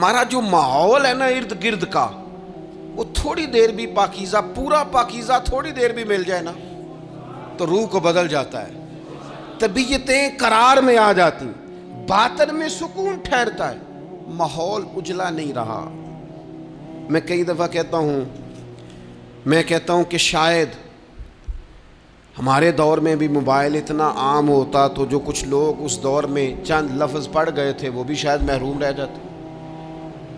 ہمارا جو ماحول ہے نا ارد گرد کا، وہ تھوڑی دیر بھی پاکیزہ، پورا پاکیزہ تھوڑی دیر بھی مل جائے نا تو روح کو بدل جاتا ہے، طبیعتیں قرار میں آ جاتی، باطن میں سکون ٹھہرتا ہے، ماحول اجلا نہیں رہا۔ میں کئی دفعہ کہتا ہوں کہ شاید ہمارے دور میں بھی موبائل اتنا عام ہوتا تو جو کچھ لوگ اس دور میں چند لفظ پڑھ گئے تھے وہ بھی شاید محروم رہ جاتے۔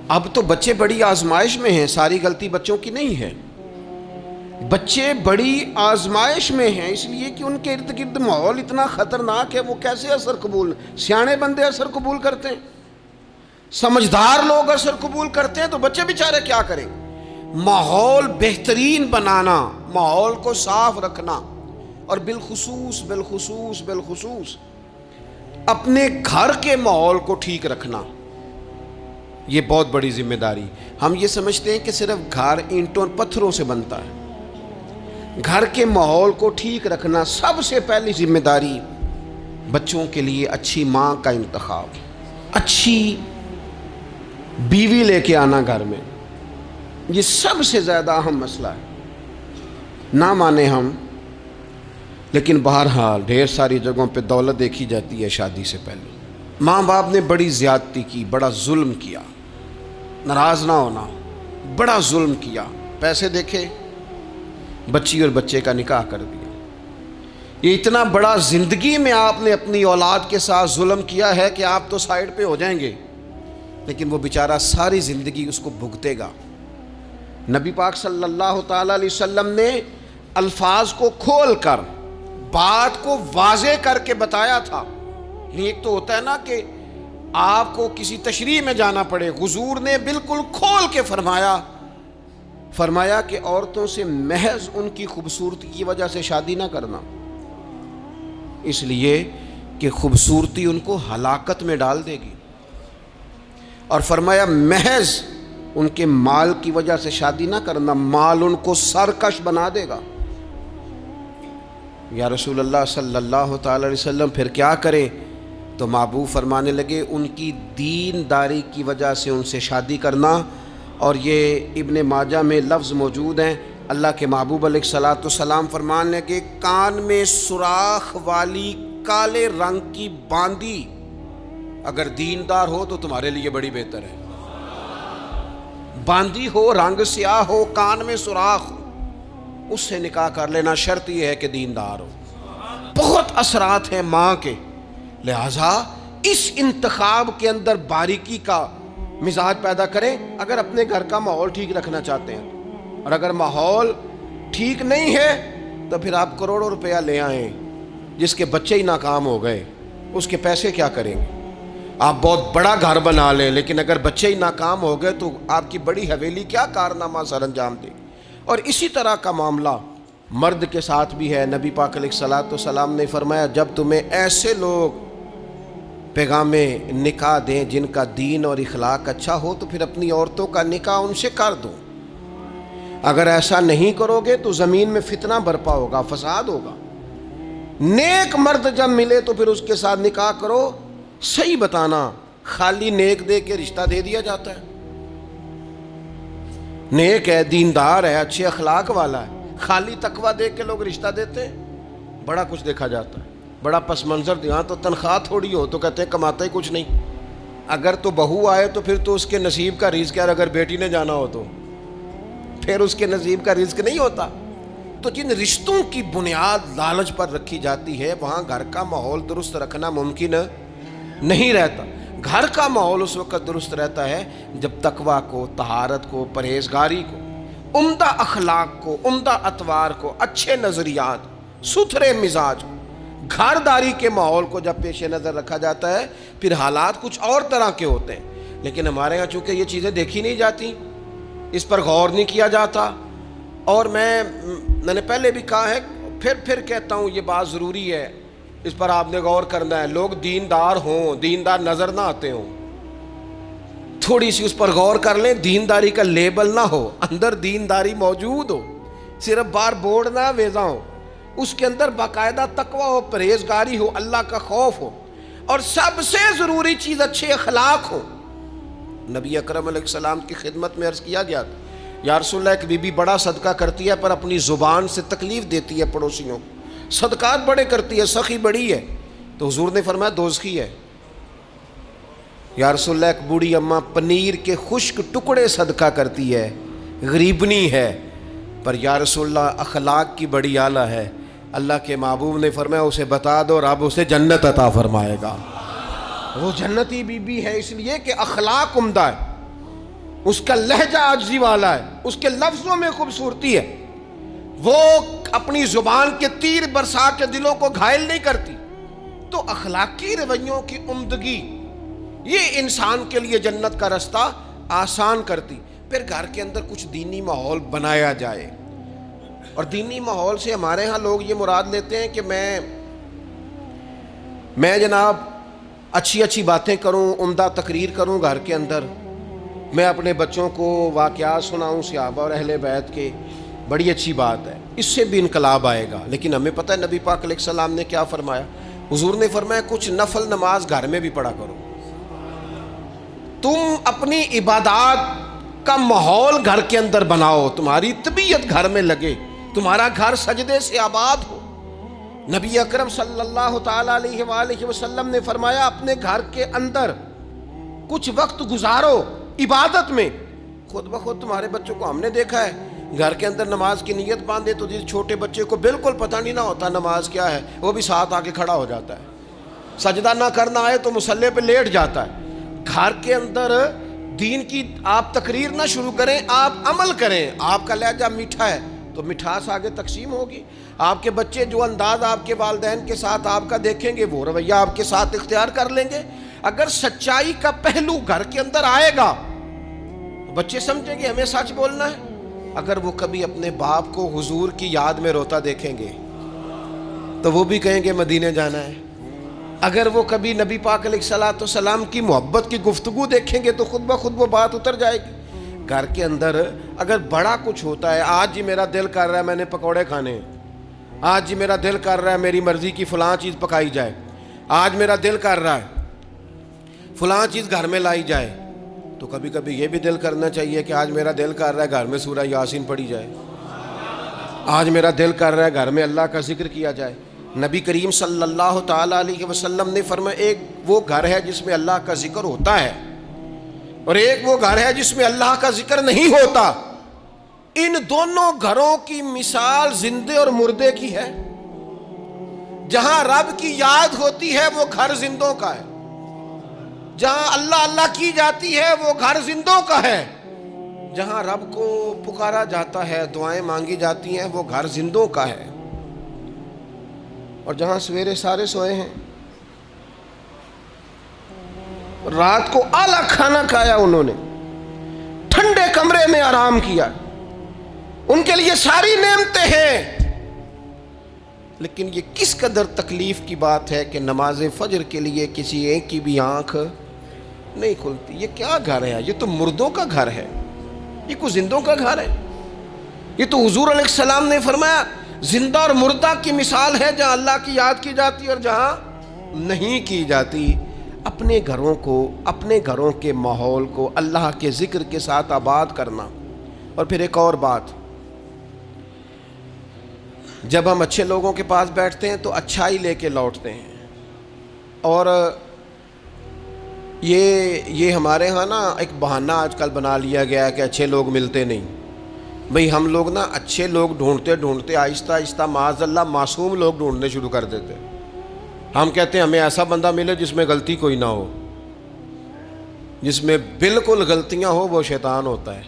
اب تو بچے بڑی آزمائش میں ہیں، ساری غلطی بچوں کی نہیں ہے، بچے بڑی آزمائش میں ہیں اس لیے کہ ان کے ارد گرد ماحول اتنا خطرناک ہے، وہ کیسے اثر قبول، سیانے بندے اثر قبول کرتے ہیں، سمجھدار لوگ اثر قبول کرتے ہیں، تو بچے بیچارے کیا کریں؟ ماحول بہترین بنانا، ماحول کو صاف رکھنا، اور بالخصوص اپنے گھر کے ماحول کو ٹھیک رکھنا، یہ بہت بڑی ذمہ داری۔ ہم یہ سمجھتے ہیں کہ صرف گھر اینٹوں اور پتھروں سے بنتا ہے، گھر کے ماحول کو ٹھیک رکھنا سب سے پہلی ذمہ داری۔ بچوں کے لیے اچھی ماں کا انتخاب، اچھی بیوی لے کے آنا گھر میں، یہ سب سے زیادہ اہم مسئلہ ہے۔ نہ مانے ہم، لیکن بہرحال ڈھیر ساری جگہوں پہ دولت دیکھی جاتی ہے شادی سے پہلے۔ ماں باپ نے بڑی زیادتی کی، بڑا ظلم کیا، ناراض نہ ہونا، بڑا ظلم کیا، پیسے دیکھے بچی اور بچے کا نکاح کر دیا۔ یہ اتنا بڑا زندگی میں آپ نے اپنی اولاد کے ساتھ ظلم کیا ہے کہ آپ تو سائیڈ پہ ہو جائیں گے، لیکن وہ بیچارہ ساری زندگی اس کو بھگتے گا۔ نبی پاک صلی اللہ تعالیٰ علیہ وسلم نے الفاظ کو کھول کر، بات کو واضح کر کے بتایا تھا۔ ایک تو ہوتا ہے نا کہ آپ کو کسی تشریح میں جانا پڑے، حضور نے بالکل کھول کے فرمایا کہ عورتوں سے محض ان کی خوبصورتی کی وجہ سے شادی نہ کرنا، اس لیے کہ خوبصورتی ان کو ہلاکت میں ڈال دے گی، اور فرمایا محض ان کے مال کی وجہ سے شادی نہ کرنا، مال ان کو سرکش بنا دے گا۔ یا رسول اللہ صلی اللہ تعالی علیہ وسلم پھر کیا کریں؟ تو محبوب فرمانے لگے ان کی دینداری کی وجہ سے ان سے شادی کرنا۔ اور یہ ابن ماجہ میں لفظ موجود ہیں، اللہ کے محبوب علیہ الصلوۃ والسلام فرمانے لگے کان میں سوراخ والی کالے رنگ کی باندی اگر دیندار ہو تو تمہارے لیے بڑی بہتر ہے۔ باندی ہو، رنگ سیاہ ہو، کان میں سوراخ ہو، اس سے نکاح کر لینا، شرط یہ ہے کہ دیندار ہو۔ بہت اثرات ہیں ماں کے، لہذا اس انتخاب کے اندر باریکی کا مزاج پیدا کریں اگر اپنے گھر کا ماحول ٹھیک رکھنا چاہتے ہیں، اور اگر ماحول ٹھیک نہیں ہے تو پھر آپ کروڑوں روپیہ لے آئیں، جس کے بچے ہی ناکام ہو گئے اس کے پیسے کیا کریں گے؟ آپ بہت بڑا گھر بنا لیں لیکن اگر بچے ہی ناکام ہو گئے تو آپ کی بڑی حویلی کیا کارنامہ سر انجام دے گی۔ اور اسی طرح کا معاملہ مرد کے ساتھ بھی ہے۔ نبی پاک علیہ الصلوۃ والسلام نے فرمایا جب تمہیں ایسے لوگ پیغام نکاح دیں جن کا دین اور اخلاق اچھا ہو تو پھر اپنی عورتوں کا نکاح ان سے کر دو، اگر ایسا نہیں کرو گے تو زمین میں فتنہ برپا ہوگا، فساد ہوگا۔ نیک مرد جب ملے تو پھر اس کے ساتھ نکاح کرو، صحیح بتانا، خالی نیک دے کے رشتہ دے دیا جاتا ہے؟ نیک ہے، دیندار ہے، اچھے اخلاق والا ہے، خالی تقویٰ دے کے لوگ رشتہ دیتے ہیں؟ بڑا کچھ دیکھا جاتا ہے، بڑا پس منظر دیا تو تنخواہ تھوڑی ہو تو کہتے ہیں کماتا ہی کچھ نہیں، اگر تو بہو آئے تو پھر تو اس کے نصیب کا رزق ہے، اور اگر بیٹی نے جانا ہو تو پھر اس کے نصیب کا رزق نہیں ہوتا۔ تو جن رشتوں کی بنیاد لالچ پر رکھی جاتی ہے وہاں گھر کا ماحول درست رکھنا ممکن نہیں رہتا۔ گھر کا ماحول اس وقت درست رہتا ہے جب تقویٰ کو، طہارت کو، پرہیزگاری کو، عمدہ اخلاق کو، عمدہ اطوار کو، اچھے نظریات، ستھرے مزاج، گھرداری کے ماحول کو جب پیش نظر رکھا جاتا ہے پھر حالات کچھ اور طرح کے ہوتے ہیں۔ لیکن ہمارے ہاں چونکہ یہ چیزیں دیکھی نہیں جاتی، اس پر غور نہیں کیا جاتا، اور میں نے پہلے بھی کہا ہے، پھر کہتا ہوں یہ بات ضروری ہے، اس پر آپ نے غور کرنا ہے۔ لوگ دیندار ہوں، دیندار نظر نہ آتے ہوں، تھوڑی سی اس پر غور کر لیں، دینداری کا لیبل نہ ہو، اندر دینداری موجود ہو، صرف بار بورڈ نہ ویزا ہو، اس کے اندر باقاعدہ تقویٰ ہو، پرہیزگاری ہو، اللہ کا خوف ہو، اور سب سے ضروری چیز اچھے اخلاق ہو۔ نبی اکرم علیہ السلام کی خدمت میں عرض کیا گیا تھا یا رسول اللہ ایک بی بی بڑا صدقہ کرتی ہے پر اپنی زبان سے تکلیف دیتی ہے پڑوسیوں کو، صدقات بڑے کرتی ہے، سخی بڑی ہے، تو حضور نے فرمایا دوزخی ہے۔ یا رسول اللہ ایک بوڑھی اماں پنیر کے خشک ٹکڑے صدقہ کرتی ہے، غریبنی ہے، پر یا رسول اللہ اخلاق کی بڑی اعلیٰ ہے، اللہ کے محبوب نے فرمایا اسے بتا دو رب اسے جنت عطا فرمائے گا۔ وہ جنتی بی بی ہے اس لیے کہ اخلاق عمدہ ہے، اس کا لہجہ عاجزی والا ہے، اس کے لفظوں میں خوبصورتی ہے، وہ اپنی زبان کے تیر برسا کے دلوں کو گھائل نہیں کرتی، تو اخلاقی رویوں کی عمدگی یہ انسان کے لیے جنت کا رستہ آسان کرتی۔ پھر گھر کے اندر کچھ دینی ماحول بنایا جائے، اور دینی ماحول سے ہمارے ہاں لوگ یہ مراد لیتے ہیں کہ میں جناب اچھی باتیں کروں، عمدہ تقریر کروں گھر کے اندر، میں اپنے بچوں کو واقعات سناؤں صحابہ اور اہل بیت کے، بڑی اچھی بات ہے، اس سے بھی انقلاب آئے گا۔ لیکن ہمیں پتہ ہے نبی پاک علیہ السلام نے کیا فرمایا؟ حضور نے فرمایا کچھ نفل نماز گھر میں بھی پڑھا کرو، تم اپنی عبادات کا ماحول گھر کے اندر بناؤ، تمہاری طبیعت گھر میں لگے، تمہارا گھر سجدے سے آباد ہو۔ نبی اکرم صلی اللہ تعالیٰ علیہ وآلہ وسلم نے فرمایا اپنے گھر کے اندر کچھ وقت گزارو عبادت میں، خود بخود تمہارے بچوں کو ہم نے دیکھا ہے گھر کے اندر نماز کی نیت باندھے تو جس چھوٹے بچے کو بالکل پتہ نہیں نہ ہوتا نماز کیا ہے، وہ بھی ساتھ آ کے کھڑا ہو جاتا ہے، سجدہ نہ کرنا آئے تو مصلی پہ لیٹ جاتا ہے۔ گھر کے اندر دین کی آپ تقریر نہ شروع کریں، آپ عمل کریں، آپ کا لہجہ میٹھا ہے تو مٹھاس آگے تقسیم ہوگی، آپ کے بچے جو انداز آپ کے والدین کے ساتھ آپ کا دیکھیں گے وہ رویہ آپ کے ساتھ اختیار کر لیں گے۔ اگر سچائی کا پہلو گھر کے اندر آئے گا بچے سمجھیں گے ہمیں سچ بولنا ہے۔ اگر وہ کبھی اپنے باپ کو حضور کی یاد میں روتا دیکھیں گے تو وہ بھی کہیں گے مدینے جانا ہے۔ اگر وہ کبھی نبی پاک علیہ الصلوۃ والسلام کی محبت کی گفتگو دیکھیں گے تو خود بخود وہ بات اتر جائے گی۔ گھر کے اندر اگر بڑا کچھ ہوتا ہے، آج جی میرا دل کر رہا ہے میں نے پکوڑے کھانے ہیں، آج جی میرا دل کر رہا ہے میری مرضی کی فلاں چیز پکائی جائے، آج میرا دل کر رہا ہے فلاں چیز گھر میں لائی جائے، تو کبھی کبھی یہ بھی دل کرنا چاہیے کہ آج میرا دل کر رہا ہے گھر میں سورہ یاسین پڑھی جائے، آج میرا دل کر رہا ہے گھر میں اللہ کا ذکر کیا جائے۔ نبی کریم صلی اللہ تعالیٰ علیہ وسلم نے فرمایا ایک وہ گھر ہے جس میں اللہ کا ذکر ہوتا ہے اور ایک وہ گھر ہے جس میں اللہ کا ذکر نہیں ہوتا، ان دونوں گھروں کی مثال زندے اور مردے کی ہے۔ جہاں رب کی یاد ہوتی ہے وہ گھر زندوں کا ہے، جہاں اللہ اللہ کی جاتی ہے وہ گھر زندوں کا ہے، جہاں رب کو پکارا جاتا ہے دعائیں مانگی جاتی ہیں وہ گھر زندوں کا ہے۔ اور جہاں سویرے سارے سوئے ہیں، رات کو اعلیٰ کھانا کھایا، انہوں نے ٹھنڈے کمرے میں آرام کیا، ان کے لیے ساری نعمتیں ہیں، لیکن یہ کس قدر تکلیف کی بات ہے کہ نماز فجر کے لیے کسی ایک کی بھی آنکھ نہیں کھلتی۔ یہ کیا گھر ہے؟ یہ تو مردوں کا گھر ہے، یہ کوئی زندوں کا گھر ہے؟ یہ تو حضور علیہ السلام نے فرمایا زندہ اور مردہ کی مثال ہے، جہاں اللہ کی یاد کی جاتی اور جہاں نہیں کی جاتی۔ اپنے گھروں کو، اپنے گھروں کے ماحول کو اللہ کے ذکر کے ساتھ آباد کرنا۔ اور پھر ایک اور بات، جب ہم اچھے لوگوں کے پاس بیٹھتے ہیں تو اچھائی لے کے لوٹتے ہیں، اور یہ ہمارے ہاں نا ایک بہانہ آج کل بنا لیا گیا ہے کہ اچھے لوگ ملتے نہیں۔ بھئی ہم لوگ نا اچھے لوگ ڈھونڈتے ڈھونڈتے آہستہ آہستہ معاذ اللہ معصوم لوگ ڈھونڈنے شروع کر دیتے۔ ہم کہتے ہیں ہمیں ایسا بندہ ملے جس میں غلطی کوئی نہ ہو، جس میں بالکل غلطیاں ہو وہ شیطان ہوتا ہے،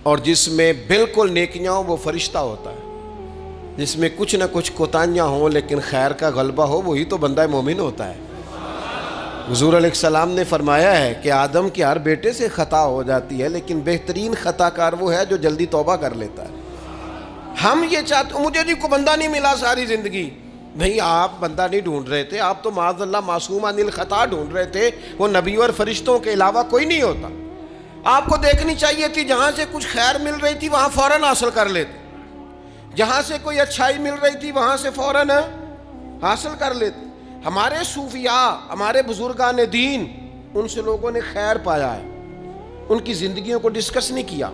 اور جس میں بالکل نیکیاں ہوں وہ فرشتہ ہوتا ہے، جس میں کچھ نہ کچھ کوتاہیاں ہوں لیکن خیر کا غلبہ ہو وہی تو بندہ مومن ہوتا ہے۔ حضور علیہ السلام نے فرمایا ہے کہ آدم کے ہر بیٹے سے خطا ہو جاتی ہے، لیکن بہترین خطا کار وہ ہے جو جلدی توبہ کر لیتا ہے۔ ہم یہ چاہتے، مجھے جی کو بندہ نہیں ملا ساری زندگی، نہیں آپ بندہ نہیں ڈھونڈ رہے تھے، آپ تو معاذ اللہ معصوم عن الخطا ڈھونڈ رہے تھے، وہ نبیوں اور فرشتوں کے علاوہ کوئی نہیں ہوتا۔ آپ کو دیکھنی چاہیے تھی جہاں سے کچھ خیر مل رہی تھی وہاں فوراً حاصل کر لیتے، جہاں سے کوئی اچھائی مل رہی تھی وہاں سے فوراً حاصل کر لیتے۔ ہمارے صوفیاء، ہمارے بزرگان دین، ان سے لوگوں نے خیر پایا ہے۔ ان کی زندگیوں کو ڈسکس نہیں کیا.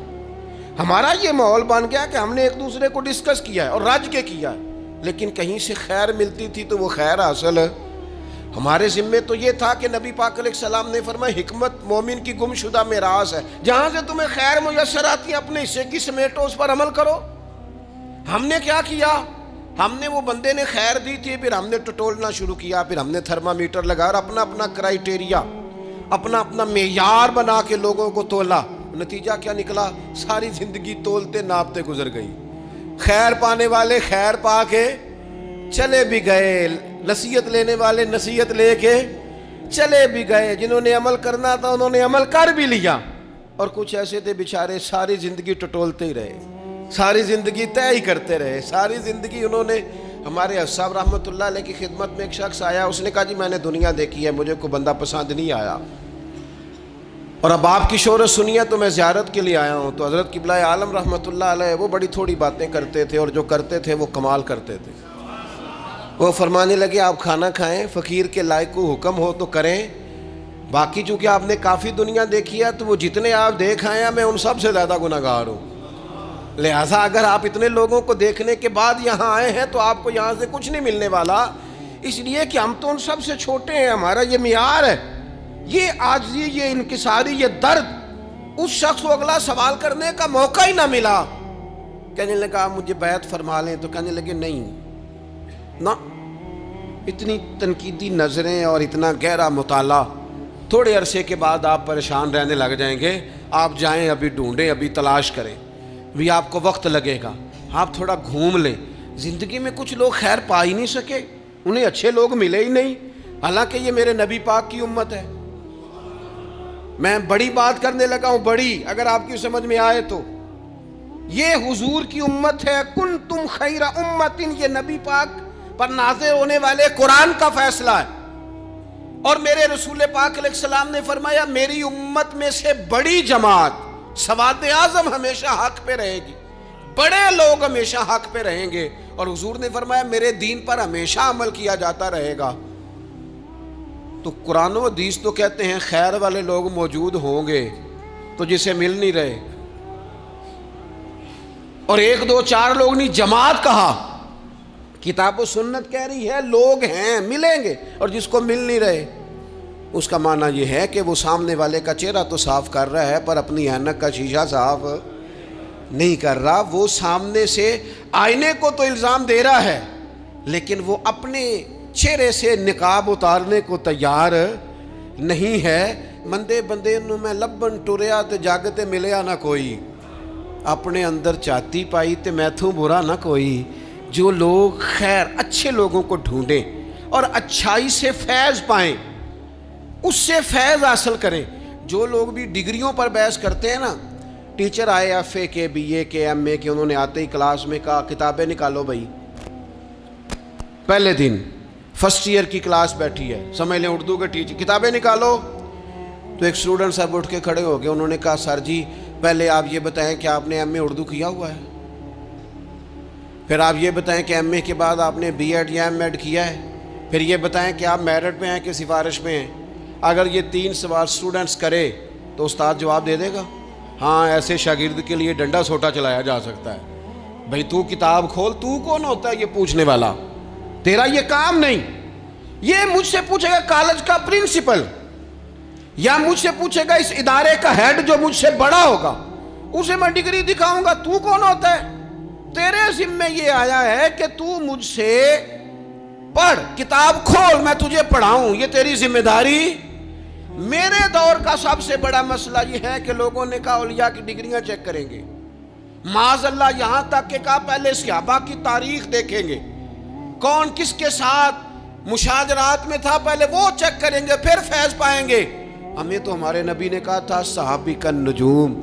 ہمارا یہ ماحول بن گیا کہ ہم نے ایک دوسرے کو ڈسکس کیا ہے اور رج کے کیا ہے، لیکن کہیں سے خیر ملتی تھی تو وہ خیر حاصل ہمارے ذمے تو یہ تھا کہ نبی پاک علیہ السلام نے فرمایا حکمت مومن کی گم شدہ میراث ہے، جہاں سے تمہیں خیر میسر آتی ہے اپنے حصے کی سمیٹو، اس پر عمل کرو. ہم نے کیا کیا؟ ہم نے وہ بندے نے خیر دی تھی، پھر ہم نے ٹٹولنا شروع کیا، پھر ہم نے تھرمامیٹر لگا اور اپنا اپنا کرائیٹیریا، اپنا اپنا معیار بنا کے لوگوں کو تولا. نتیجہ کیا نکلا؟ ساری زندگی تولتے ناپتے گزر گئی. خیر پانے والے خیر پا کے چلے بھی گئے، نصیحت لینے والے نصیحت لے کے چلے بھی گئے، جنہوں نے عمل کرنا تھا انہوں نے عمل کر بھی لیا، اور کچھ ایسے تھے بیچارے ساری زندگی ٹٹولتے ہی رہے، ساری زندگی طے ہی کرتے رہے، ساری زندگی انہوں نے. ہمارے حضرت صاحب رحمۃ اللہ علیہ کی خدمت میں ایک شخص آیا، اس نے کہا جی میں نے دنیا دیکھی ہے، مجھے کوئی بندہ پسند نہیں آیا، اور اب آپ کی شہرت سنی ہے تو میں زیارت کے لیے آیا ہوں. تو حضرت قبلہ عالم رحمۃ اللہ علیہ وہ بڑی تھوڑی باتیں کرتے تھے، اور جو کرتے تھے وہ کمال کرتے تھے. وہ فرمانے لگے آپ کھانا کھائیں، فقیر کے لائق کو حکم ہو تو کریں، باقی چونکہ آپ نے کافی دنیا دیکھی ہے تو وہ جتنے آپ دیکھ آئے ہیں میں ان سب سے زیادہ گناہ گار ہوں، لہٰذا اگر آپ اتنے لوگوں کو دیکھنے کے بعد یہاں آئے ہیں تو آپ کو یہاں سے کچھ نہیں ملنے والا، اس لیے کہ ہم تو ان سب سے چھوٹے ہیں، ہمارا یہ معیار ہے. یہ عاجزی، یہ انکساری، یہ درد، اس شخص کو اگلا سوال کرنے کا موقع ہی نہ ملا. کہنے لگا مجھے بیعت فرما لیں، تو کہنے لگے نہیں نہ، اتنی تنقیدی نظریں اور اتنا گہرا مطالعہ، تھوڑے عرصے کے بعد آپ پریشان رہنے لگ جائیں گے. آپ جائیں، ابھی ڈھونڈیں، ابھی تلاش کریں، بھی آپ کو وقت لگے گا. آپ تھوڑا گھوم لیں. زندگی میں کچھ لوگ خیر پا ہی نہیں سکے، انہیں اچھے لوگ ملے ہی نہیں، حالانکہ یہ میرے نبی پاک کی امت ہے. میں بڑی بات کرنے لگا ہوں، بڑی، اگر آپ کی سمجھ میں آئے تو یہ حضور کی امت ہے. کنتم خیر امت، یہ نبی پاک پر نازل ہونے والے قرآن کا فیصلہ ہے. اور میرے رسول پاک علیہ السلام نے فرمایا میری امت میں سے بڑی جماعت، سواد اعظم ہمیشہ حق پہ رہے گی، بڑے لوگ ہمیشہ حق پہ رہیں گے. اور حضور نے فرمایا میرے دین پر ہمیشہ عمل کیا جاتا رہے گا. تو قرآن و حدیث تو کہتے ہیں خیر والے لوگ موجود ہوں گے، تو جسے مل نہیں رہے، اور ایک دو چار لوگ نہیں، جماعت کہا. کتاب و سنت کہہ رہی ہے لوگ ہیں، ملیں گے، اور جس کو مل نہیں رہے اس کا معنی یہ ہے کہ وہ سامنے والے کا چہرہ تو صاف کر رہا ہے پر اپنی اینک کا شیشہ صاف نہیں کر رہا. وہ سامنے سے آئینے کو تو الزام دے رہا ہے، لیکن وہ اپنے چہرے سے نقاب اتارنے کو تیار نہیں ہے. مندے بندے نو میں لبن ٹریا تے جگ تے ملیا نہ کوئی، اپنے اندر چاہتی پائی تے میتھوں برا نہ کوئی. جو لوگ خیر اچھے لوگوں کو ڈھونڈیں اور اچھائی سے فیض پائیں، اس سے فیض حاصل کریں. جو لوگ بھی ڈگریوں پر بحث کرتے ہیں نا، ٹیچر آئے ایف اے کے، بی اے کے، ایم اے کے، انہوں نے آتے ہی کلاس میں کہا کتابیں نکالو بھائی. پہلے دن فرسٹ ایئر کی کلاس بیٹھی ہے، سمجھ لیں اردو کے ٹیچر، کتابیں نکالو. تو ایک اسٹوڈنٹ صاحب اٹھ کے کھڑے ہو گئے، انہوں نے کہا سر جی پہلے آپ یہ بتائیں کہ آپ نے ایم اے اردو کیا ہوا ہے، پھر آپ یہ بتائیں کہ ایم اے کے بعد آپ نے بی ایڈ یا ایم ایڈ کیا ہے، پھر یہ بتائیں کہ آپ میرٹ پہ ہیں کہ سفارش پہ ہیں. اگر یہ 3 سوال اسٹوڈنٹس کرے تو استاد جواب دے دے گا ہاں ایسے شاگرد کے لیے ڈنڈا سوٹا چلایا جا سکتا ہے. بھائی تو کتاب کھول، تو کون ہوتا ہے یہ پوچھنے والا؟ تیرا یہ کام نہیں. یہ مجھ سے پوچھے گا کالج کا پرنسپل، یا مجھ سے پوچھے گا اس ادارے کا ہیڈ جو مجھ سے بڑا ہوگا، اسے میں ڈگری دکھاؤں گا. تو کون ہوتا ہے؟ تیرے ذمہ یہ آیا ہے کہ تو مجھ سے پڑھ، کتاب کھول، میں تجھے پڑھاؤں. یہ تیری ذمہ داری. میرے دور کا سب سے بڑا مسئلہ یہ ہے کہ لوگوں نے کہا اولیاء کی ڈگریاں چیک کریں گے، معاذ اللہ یہاں تک کہ کہا پہلے صحابہ کی تاریخ دیکھیں گے، کون کس کے ساتھ مشاجرات میں تھا، پہلے وہ چیک کریں گے پھر فیض پائیں گے. ہمیں تو ہمارے نبی نے کہا تھا صحابی کا نجوم،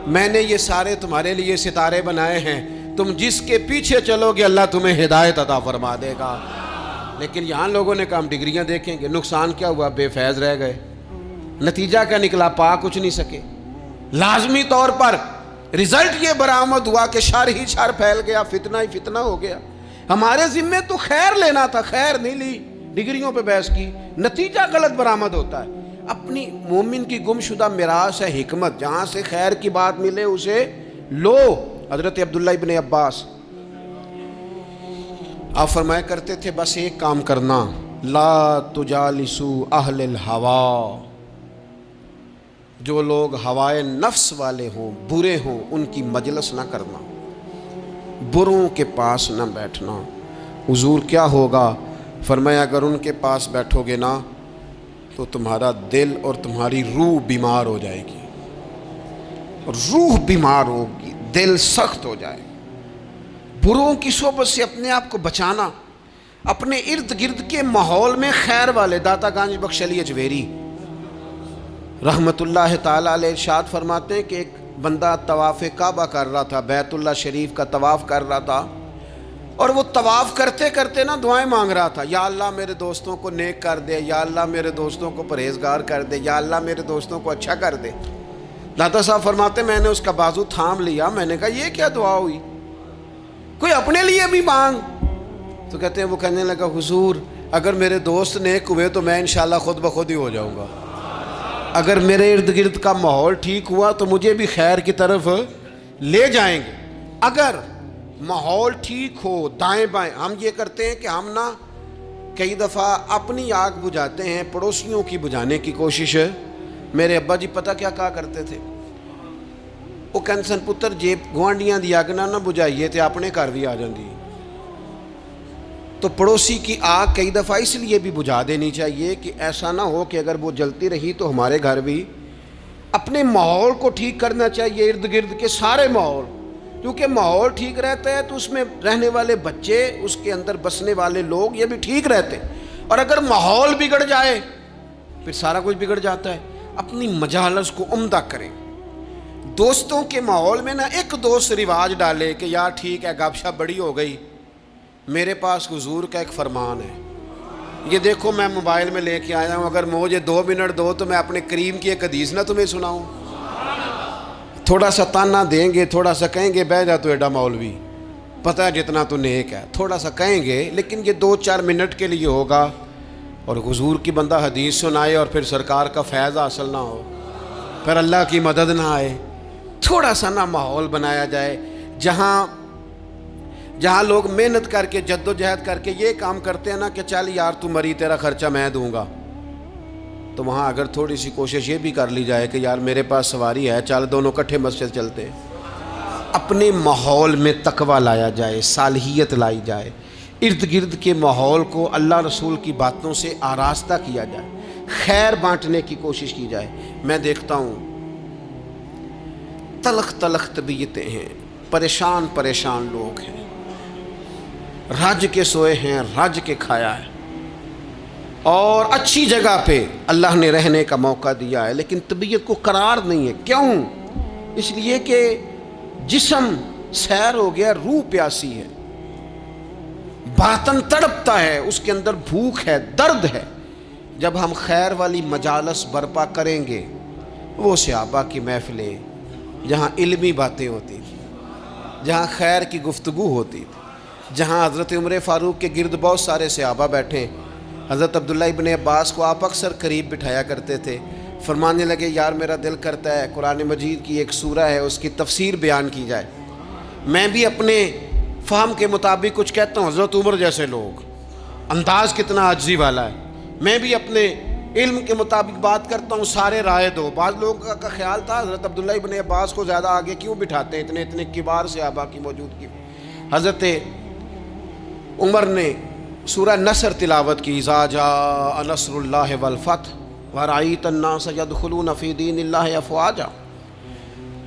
میں نے یہ سارے تمہارے لیے ستارے بنائے ہیں، تم جس کے پیچھے چلو گے اللہ تمہیں ہدایت عطا فرما دے گا. لیکن یہاں لوگوں نے کہا ہم ڈگریاں دیکھیں گے. نقصان کیا ہوا؟ بے فیض رہ گئے. نتیجہ کیا نکلا؟ پا کچھ نہیں سکے. لازمی طور پر رزلٹ یہ برآمد ہوا کہ شر ہی شر پھیل گیا، فتنہ ہی فتنہ ہو گیا. ہمارے ذمے تو خیر لینا تھا، خیر نہیں لی، ڈگریوں پہ بحث کی، نتیجہ غلط برآمد ہوتا ہے. اپنی مومن کی گمشدہ میراث ہے حکمت، جہاں سے خیر کی بات ملے اسے لو۔ حضرت عبداللہ ابن عباس آپ فرمایا کرتے تھے بس ایک کام کرنا، لا تجالسوا اہل الہوا، جو لوگ ہوائے نفس والے ہوں، برے ہوں، ان کی مجلس نہ کرنا، بروں کے پاس نہ بیٹھنا۔ حضور کیا ہوگا؟ فرمایا اگر ان کے پاس بیٹھو گے نا تو تمہارا دل اور تمہاری روح بیمار ہو جائے گی، روح بیمار ہوگی، دل سخت ہو جائے گا۔ بروں کی صحبت سے اپنے آپ کو بچانا، اپنے ارد گرد کے ماحول میں خیر والے۔ داتا گانج بخش علی اجویری رحمت اللہ تعالی علیہ ارشاد فرماتے ہیں کہ ایک بندہ طواف کعبہ کر رہا تھا، بیت اللہ شریف کا طواف کر رہا تھا، اور وہ طواف کرتے کرتے نا دعائیں مانگ رہا تھا، یا اللہ میرے دوستوں کو نیک کر دے، یا اللہ میرے دوستوں کو پرہیزگار کر دے، یا اللہ میرے دوستوں کو اچھا کر دے۔ داتا صاحب فرماتے میں نے اس کا بازو تھام لیا، میں نے کہا یہ کیا دعا ہوئی، کوئی اپنے لیے بھی مانگ۔ تو کہتے ہیں وہ کہنے لگا حضور اگر میرے دوست نیک ہوئے تو میں انشاءاللہ خود بخود ہی ہو جاؤں گا، اگر میرے ارد گرد کا ماحول ٹھیک ہوا تو مجھے بھی خیر کی طرف لے جائیں گے۔ اگر ماحول ٹھیک ہو دائیں بائیں، ہم یہ کرتے ہیں کہ ہم نا کئی دفعہ اپنی آگ بجھاتے ہیں، پڑوسیوں کی بجھانے کی کوشش ہے۔ میرے ابا جی پتہ کیا کہا کرتے تھے، وہ کہندے سن پتر جے گوانڈیاں دی اگ نہ بجھائیے تے اپنے گھر بھی آ جاندی۔ تو پڑوسی کی آگ کئی دفعہ اس لیے بھی بجھا دینی چاہیے کہ ایسا نہ ہو کہ اگر وہ جلتی رہی تو ہمارے گھر بھی۔ اپنے ماحول کو ٹھیک کرنا چاہیے، ارد گرد کے سارے ماحول، کیونکہ ماحول ٹھیک رہتا ہے تو اس میں رہنے والے بچے، اس کے اندر بسنے والے لوگ یہ بھی ٹھیک رہتے ہیں، اور اگر ماحول بگڑ جائے پھر سارا کچھ بگڑ جاتا ہے۔ اپنی مجالس کو عمدہ کریں۔ دوستوں کے ماحول میں نا ایک دوست رواج ڈالے کہ یار ٹھیک ہے گپ شپ بڑی ہو گئی، میرے پاس حضور کا ایک فرمان ہے، یہ دیکھو میں موبائل میں لے کے آیا ہوں، اگر مجھے 2 منٹ دو تو میں اپنے کریم کی ایک حدیث نہ تمہیں سناؤں۔ تھوڑا سا تانا دیں گے، تھوڑا سا کہیں گے بہ جا تو ایڈا مولوی، پتہ ہے جتنا تو نیک ہے، تھوڑا سا کہیں گے، لیکن یہ 2-4 منٹ کے لیے ہوگا، اور حضور کی بندہ حدیث سنائے اور پھر سرکار کا فیض حاصل نہ ہو، پھر اللہ کی مدد نہ آئے۔ تھوڑا سا نہ ماحول بنایا جائے جہاں لوگ محنت کر کے جد و جہد کر کے یہ کام کرتے ہیں نا کہ چل یار تو مری تیرا خرچہ میں دوں گا، تو وہاں اگر تھوڑی سی کوشش یہ بھی کر لی جائے کہ یار میرے پاس سواری ہے، چل دونوں کٹھے مسجد چلتے ہیں۔ اپنے ماحول میں تقویٰ لایا جائے، صالحیت لائی جائے، ارد گرد کے ماحول کو اللہ رسول کی باتوں سے آراستہ کیا جائے، خیر بانٹنے کی کوشش کی جائے۔ میں دیکھتا ہوں تلخ تلخ طبیعتیں ہیں، پریشان پریشان لوگ ہیں، رج کے سوئے ہیں، رج کے کھایا ہے، اور اچھی جگہ پہ اللہ نے رہنے کا موقع دیا ہے، لیکن طبیعت کو قرار نہیں ہے۔ کیوں؟ اس لیے کہ جسم سیر ہو گیا، روح پیاسی ہے، باطن تڑپتا ہے، اس کے اندر بھوک ہے، درد ہے۔ جب ہم خیر والی مجالس برپا کریں گے، وہ صحابہ کی محفلیں جہاں علمی باتیں ہوتی تھی، جہاں خیر کی گفتگو ہوتی تھی، جہاں حضرت عمر فاروق کے گرد بہت سارے صحابہ بیٹھے، حضرت عبداللہ ابن عباس کو آپ اکثر قریب بٹھایا کرتے تھے، فرمانے لگے یار میرا دل کرتا ہے قرآن مجید کی ایک سورہ ہے اس کی تفسیر بیان کی جائے۔ میں بھی اپنے فہم کے مطابق کچھ کہتا ہوں، حضرت عمر جیسے لوگ، انداز کتنا عاجزی والا ہے، میں بھی اپنے علم کے مطابق بات کرتا ہوں، سارے رائے دو۔ بعض لوگوں کا خیال تھا حضرت عبداللہ ابن عباس کو زیادہ آگے کیوں بٹھاتے ہیں، اتنے کبار صحابہ کی موجودگی۔ حضرت عمر نے سورہ نصر تلاوت کی، اذا جاء نصر اللہ والفتح ورأیت الناس یدخلون فی دین اللہ افواجا۔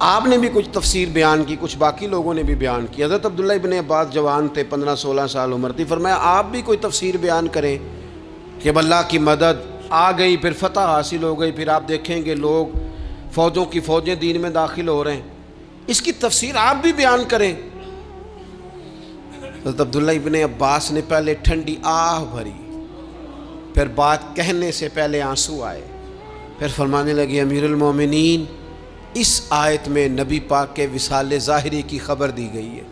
آپ نے بھی کچھ تفسیر بیان کی، کچھ باقی لوگوں نے بھی بیان کی۔ حضرت عبداللہ ابن عباس جوان تھے، 15-16 سال عمر تھی، فرمایا آپ بھی کوئی تفسیر بیان کریں کہ اللہ کی مدد آ گئی، پھر فتح حاصل ہو گئی، پھر آپ دیکھیں گے لوگ فوجوں کی فوجیں دین میں داخل ہو رہے ہیں، اس کی تفسیر آپ بھی بیان کریں۔ حضرت عبداللہ ابن عباس نے پہلے ٹھنڈی آہ بھری، پھر بات کہنے سے پہلے آنسو آئے، پھر فرمانے لگے امیر المومنین اس آیت میں نبی پاک کے وصال ظاہری کی خبر دی گئی ہے،